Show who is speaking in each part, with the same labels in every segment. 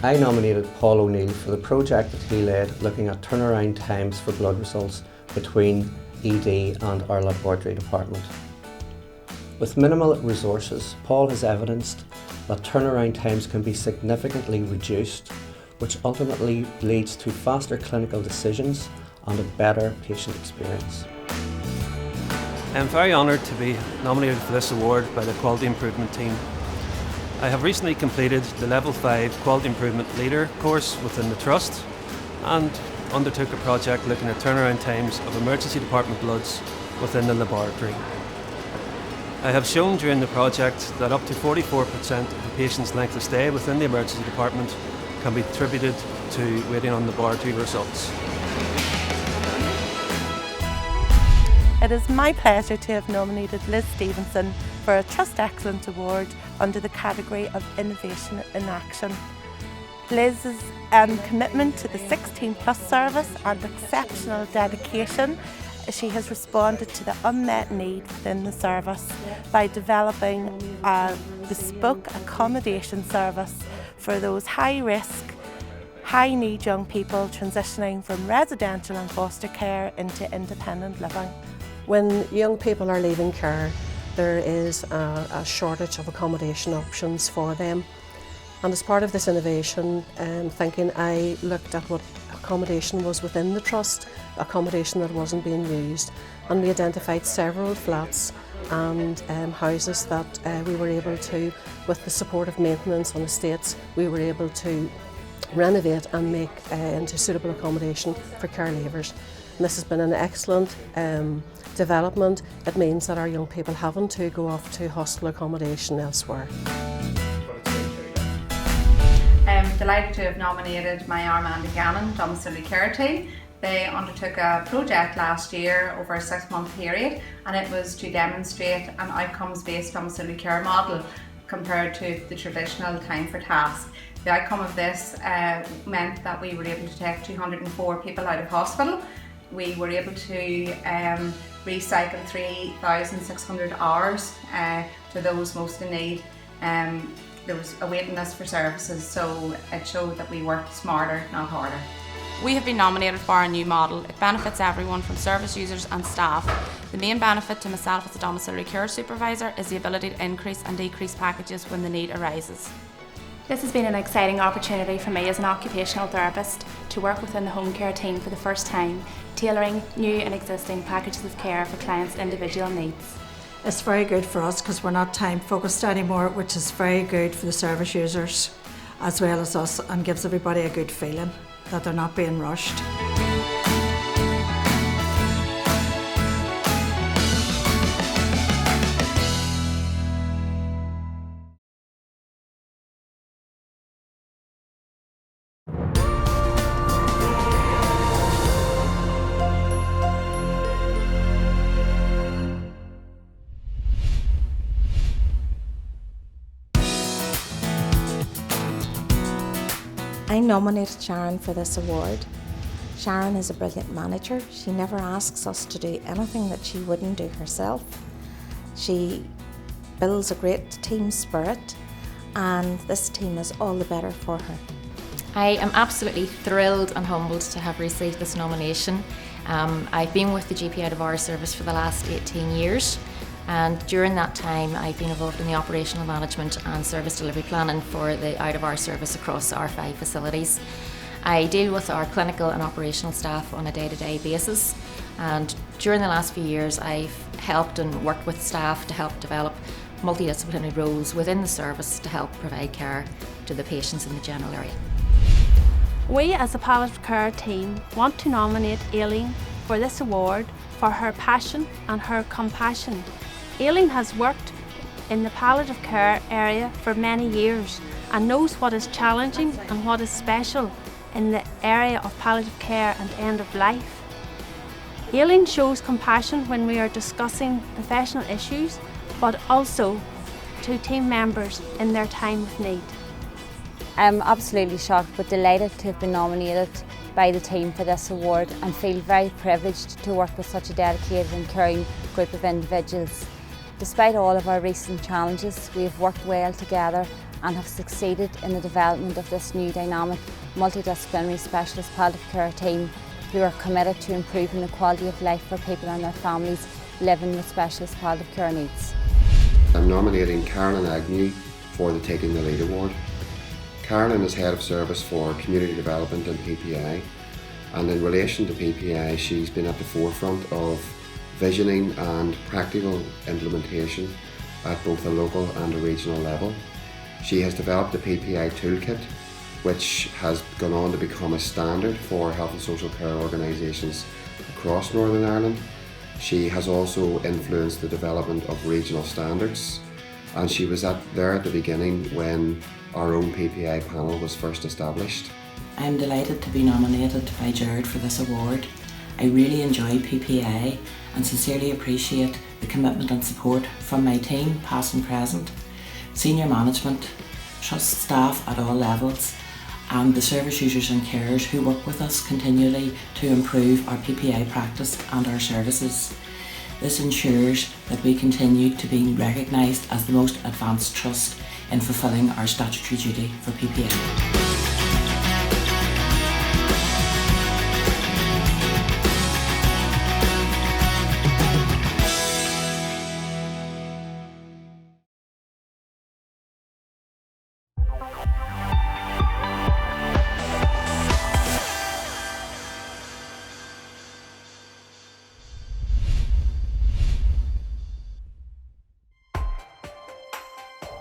Speaker 1: I nominated Paul O'Neill for the project that he led looking at turnaround times for blood results between ED and our laboratory department. With minimal resources, Paul has evidenced that turnaround times can be significantly reduced, which ultimately leads to faster clinical decisions and a better patient experience.
Speaker 2: I'm very honoured to be nominated for this award by the Quality Improvement team. I have recently completed the Level 5 Quality Improvement Leader course within the Trust and undertook a project looking at turnaround times of emergency department bloods within the laboratory. I have shown during the project that up to 44% of the patient's length of stay within the emergency department can be attributed to waiting on laboratory results.
Speaker 3: It is my pleasure to have nominated Liz Stevenson for a Trust Excellence Award under the category of Innovation in Action. Liz's commitment to the 16+ service and exceptional dedication, she has responded to the unmet need within the service by developing a bespoke accommodation service for those high-risk, high-need young people transitioning from residential and foster care into independent living.
Speaker 4: When young people are leaving care, there is a shortage of accommodation options for them. And as part of this innovation thinking, I looked at what accommodation was within the Trust, accommodation that wasn't being used, and we identified several flats and houses that we were able to, with the support of maintenance on estates, we were able to renovate and make into suitable accommodation for care leavers. And this has been an excellent development. It means that our young people haven't to go off to hostel accommodation elsewhere.
Speaker 5: I'm delighted to have nominated my Armand and Gannon domiciliary care team. They undertook a project last year over a 6-month period, and it was to demonstrate an outcomes-based domiciliary care model compared to the traditional time for task. The outcome of this meant that we were able to take 204 people out of hospital. We were able to recycle 3,600 hours to those most in need. There was a waiting list for services, so it showed that we worked smarter, not harder.
Speaker 6: We have been nominated for our new model. It benefits everyone from service users and staff. The main benefit to myself as a domiciliary care supervisor is the ability to increase and decrease packages when the need arises.
Speaker 7: This has been an exciting opportunity for me as an occupational therapist to work within the home care team for the first time, tailoring new and existing packages of care for clients' individual needs.
Speaker 8: It's very good for us because we're not time focused anymore, which is very good for the service users as well as us, and gives everybody a good feeling that they're not being rushed.
Speaker 9: I nominated Sharon for this award. Sharon is a brilliant manager. She never asks us to do anything that she wouldn't do herself. She builds a great team spirit, and this team is all the better for her.
Speaker 10: I am absolutely thrilled and humbled to have received this nomination. I've been with the GP out of hours service for the last 18 years. And during that time I've been involved in the operational management and service delivery planning for the out of hours service across our 5 facilities. I deal with our clinical and operational staff on a day-to-day basis, and during the last few years I've helped and worked with staff to help develop multidisciplinary roles within the service to help provide care to the patients in the general area.
Speaker 7: We as a palliative care team want to nominate Aileen for this award for her passion and her compassion. Aileen has worked in the palliative care area for many years and knows what is challenging and what is special in the area of palliative care and end of life. Aileen shows compassion when we are discussing professional issues, but also to team members in their time of need.
Speaker 11: I'm absolutely shocked but delighted to have been nominated by the team for this award and feel very privileged to work with such a dedicated and caring group of individuals. Despite all of our recent challenges, we have worked well together and have succeeded in the development of this new dynamic multidisciplinary specialist palliative care team who are committed to improving the quality of life for people and their families living with specialist palliative care needs.
Speaker 12: I'm nominating Carolyn Agnew for the Taking the Lead Award. Carolyn is Head of Service for Community Development and PPI, and in relation to PPI she's been at the forefront of visioning and practical implementation at both a local and a regional level. She has developed the PPI toolkit, which has gone on to become a standard for health and social care organisations across Northern Ireland. She has also influenced the development of regional standards, and she was there at the beginning when our own PPI panel was first established.
Speaker 13: I'm delighted to be nominated by Jared for this award. I really enjoy PPI and sincerely appreciate the commitment and support from my team, past and present, senior management, trust staff at all levels, and the service users and carers who work with us continually to improve our PPI practice and our services. This ensures that we continue to be recognised as the most advanced trust in fulfilling our statutory duty for PPI.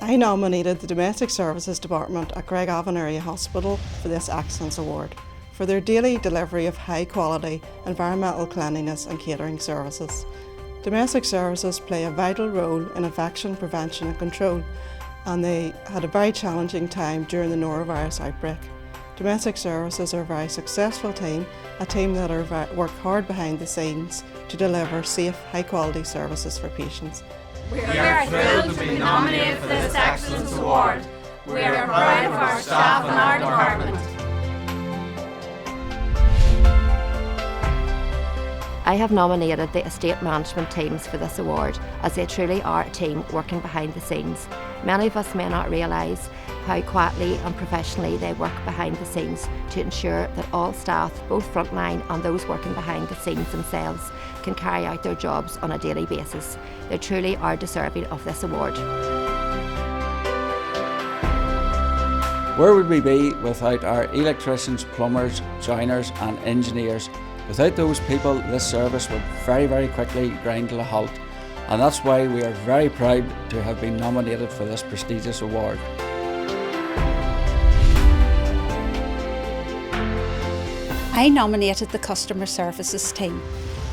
Speaker 14: I nominated the Domestic Services Department at Craigavon Area Hospital for this Excellence Award for their daily delivery of high quality environmental cleanliness and catering services. Domestic services play a vital role in infection prevention and control, and they had a very challenging time during the norovirus outbreak. Domestic services are a very successful team, a team that work hard behind the scenes to deliver safe, high quality services for patients.
Speaker 15: We are thrilled to be nominated for this Excellence Award. We are proud of our staff and our department.
Speaker 16: I have nominated the estate management teams for this award, as they truly are a team working behind the scenes. Many of us may not realise how quietly and professionally they work behind the scenes to ensure that all staff, both frontline and those working behind the scenes themselves, can carry out their jobs on a daily basis. They truly are deserving of this award.
Speaker 17: Where would we be without our electricians, plumbers, joiners and engineers? Without those people, this service would very quickly grind to a halt, and that's why we are very proud to have been nominated for this prestigious award.
Speaker 18: I nominated the Customer Services team.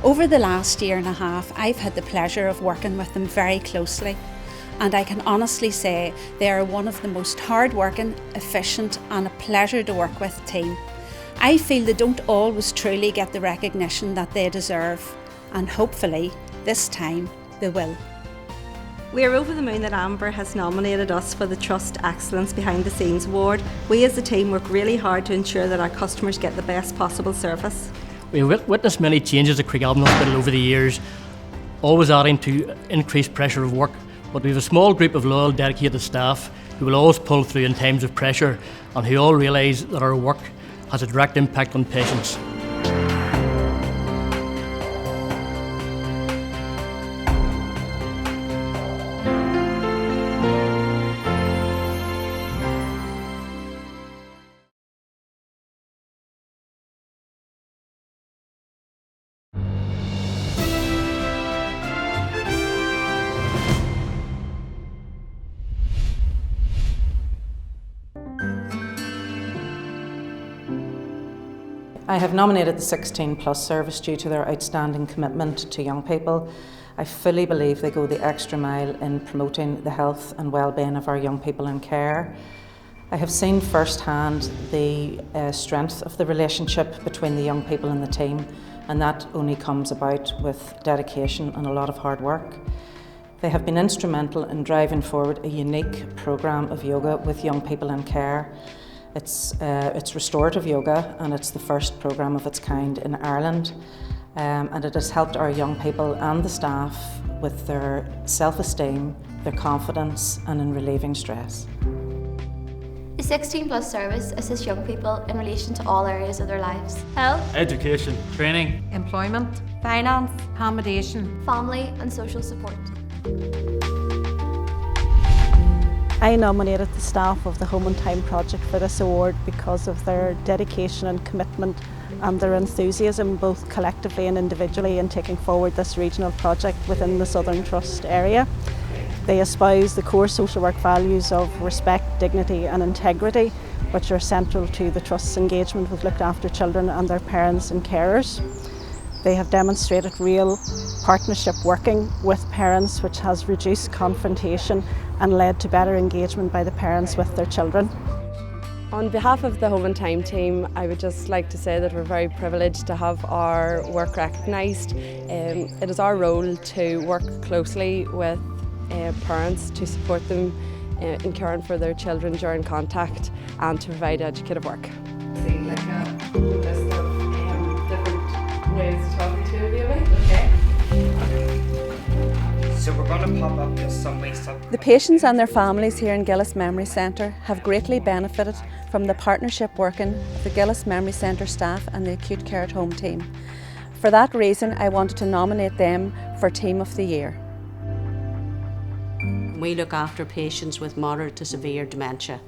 Speaker 18: Over the last year and a half, I've had the pleasure of working with them very closely, and I can honestly say they are one of the most hard-working, efficient and a pleasure to work with team. I feel they don't always truly get the recognition that they deserve, and hopefully this time they will.
Speaker 19: We are over the moon that Amber has nominated us for the Trust Excellence Behind the Scenes Award. We as a team work really hard to ensure that our customers get the best possible service.
Speaker 20: We have witnessed many changes at Craigavon Hospital over the years, always adding to increased pressure of work, but we have a small group of loyal, dedicated staff who will always pull through in times of pressure and who all realise that our work has a direct impact on patients.
Speaker 21: I have nominated the 16 Plus service due to their outstanding commitment to young people. I fully believe they go the extra mile in promoting the health and well-being of our young people in care. I have seen firsthand the strength of the relationship between the young people and the team, and that only comes about with dedication and a lot of hard work. They have been instrumental in driving forward a unique programme of yoga with young people in care. It's restorative yoga, and it's the first programme of its kind in Ireland. and it has helped our young people and the staff with their self-esteem, their confidence and in relieving stress.
Speaker 1: The 16 Plus service assists young people in relation to all areas of their lives: health,
Speaker 20: Education, training,
Speaker 1: employment, finance, accommodation, family and social support.
Speaker 22: I nominated the staff of the Home and Time project for this award because of their dedication and commitment and their enthusiasm, both collectively and individually, in taking forward this regional project within the Southern Trust area. They espouse the core social work values of respect, dignity and integrity, which are central to the Trust's engagement with looked after children and their parents and carers. They have demonstrated real partnership working with parents, which has reduced confrontation and led to better engagement by the parents with their children.
Speaker 23: On behalf of the Home and Time team, I would just like to say that we're very privileged to have our work recognised. It is our role to work closely with parents to support them in caring for their children during contact and to provide educative work.
Speaker 24: So we're going to pop up just some ways up.
Speaker 22: The patients and their families here in Gillis Memory Centre have greatly benefited from the partnership working of the Gillis Memory Centre staff and the Acute Care at Home team. For that reason, I wanted to nominate them for Team of the Year.
Speaker 25: We look after patients with moderate to severe dementia.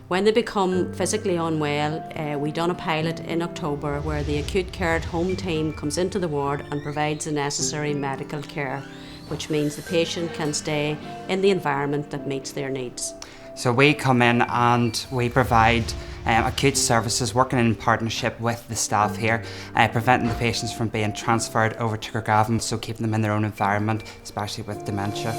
Speaker 25: When they become physically unwell, we done a pilot in October where the Acute Care at Home team comes into the ward and provides the necessary medical care, which means the patient can stay in the environment that meets their needs.
Speaker 24: So we come in and we provide acute services working in partnership with the staff here, preventing the patients from being transferred over to Craigavon, so keeping them in their own environment, especially with dementia.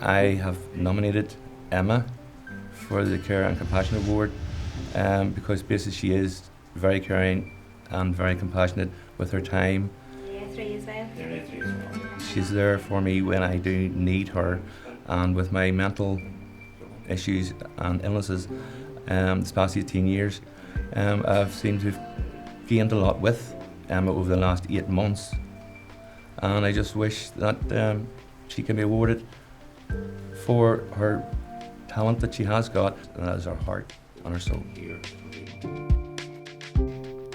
Speaker 26: I have nominated Emma for the Care and Compassion Award because basically she is very caring and very compassionate with her time. She's there for me when I do need her, and with my mental issues and illnesses this past 18 years, I've seemed to have gained a lot with Emma over the last 8 months, and I just wish that she can be awarded for her talent that she has got, and that is her heart and her soul.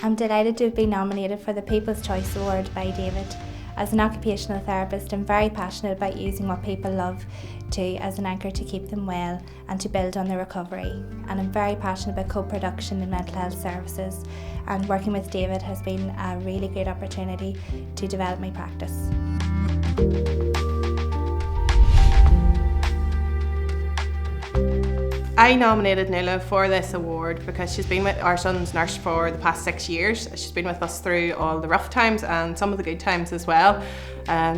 Speaker 1: I'm delighted to have been nominated for the People's Choice Award by David. As an occupational therapist, I'm very passionate about using what people love as an anchor to keep them well and to build on their recovery. And I'm very passionate about co-production in mental health services, and working with David has been a really great opportunity to develop my practice.
Speaker 27: I nominated Nuala for this award because she's been with our son's nurse for the past 6 years. She's been with us through all the rough times and some of the good times as well.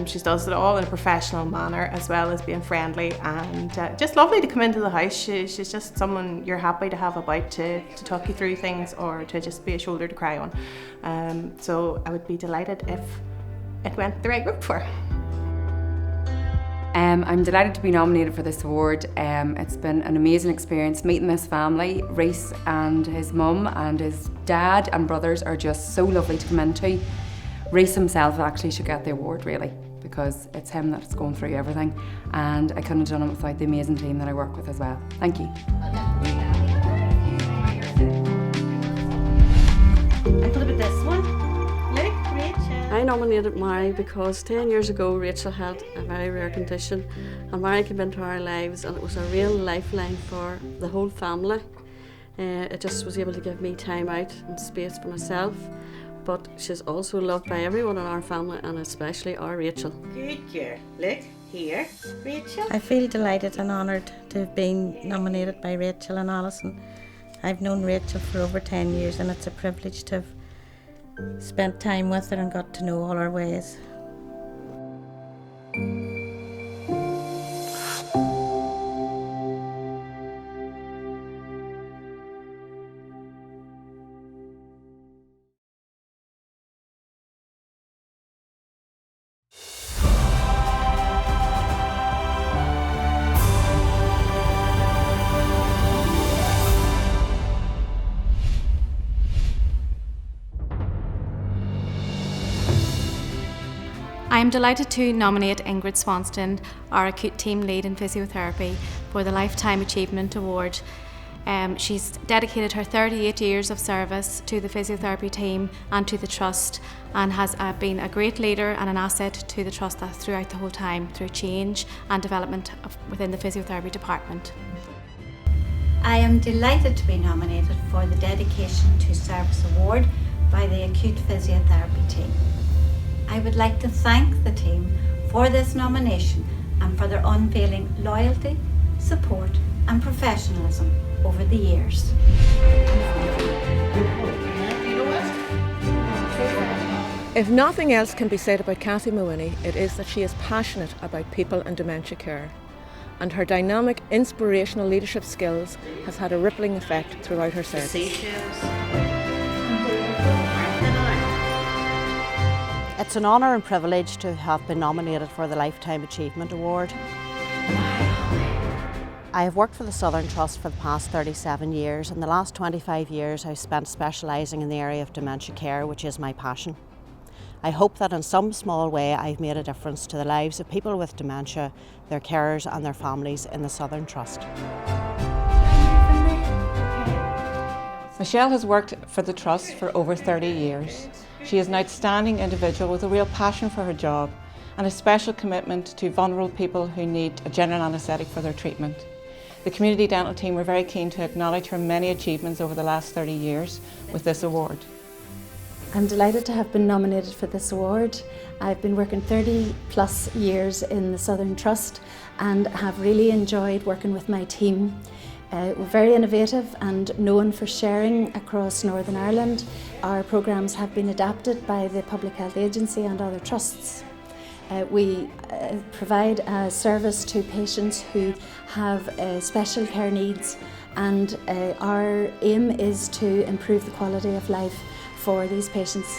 Speaker 27: She does it all in a professional manner, as well as being friendly and just lovely to come into the house. She's just someone you're happy to have about to talk you through things or to just be a shoulder to cry on. So I would be delighted if it went the right route for her.
Speaker 28: I'm delighted to be nominated for this award. It's been an amazing experience meeting this family. Reece and his mum and his dad and brothers are just so lovely to come into. Reece himself actually should get the award, really, because it's him that's going through everything, and I couldn't have done it without the amazing team that I work with as well. Thank you.
Speaker 1: And what about this one? Look, Rachel.
Speaker 25: I nominated Mary because 10 years ago Rachel had a very rare condition, and Mary came into our lives and it was a real lifeline for the whole family. It just was able to give me time out and space for myself, but she's also loved by everyone in our family and especially our Rachel.
Speaker 1: Good girl. Look, here, Rachel.
Speaker 9: I feel delighted and honoured to have been nominated by Rachel and Alison. I've known Rachel for over 10 years and it's a privilege to have
Speaker 2: spent time with her and got to know all her ways.
Speaker 3: I am delighted to nominate Ingrid Swanston, our acute team lead in physiotherapy, for the Lifetime Achievement Award. She's dedicated her 38 years of service to the physiotherapy team and to the Trust, and has been a great leader and an asset to the Trust throughout the whole time, through change and development within the physiotherapy department.
Speaker 4: I am delighted to be nominated for the Dedication to Service Award by the Acute Physiotherapy team. I would like to thank the team for this nomination and for their unfailing loyalty, support and professionalism over the years.
Speaker 5: If nothing else can be said about Cathy Mawhinney, it is that she is passionate about people and dementia care, and her dynamic, inspirational leadership skills has had a rippling effect throughout her service.
Speaker 6: It's an honour and privilege to have been nominated for the Lifetime Achievement Award. I have worked for the Southern Trust for the past 37 years, and the last 25 years I've spent specialising in the area of dementia care, which is my passion. I hope that in some small way I've made a difference to the lives of people with dementia, their carers and their families in the Southern Trust.
Speaker 7: Michelle has worked for the Trust for over 30 years. She is an outstanding individual with a real passion for her job and a special commitment to vulnerable people who need a general anaesthetic for their treatment. The Community Dental team were very keen to acknowledge her many achievements over the last 30 years with this award.
Speaker 8: I'm delighted to have been nominated for this award. I've been working 30 plus years in the Southern Trust and have really enjoyed working with my team. We're very innovative and known for sharing across Northern Ireland. Our programmes have been adapted by the Public Health Agency and other trusts. We provide a service to patients who have special care needs, and our aim is to improve the quality of life for these patients.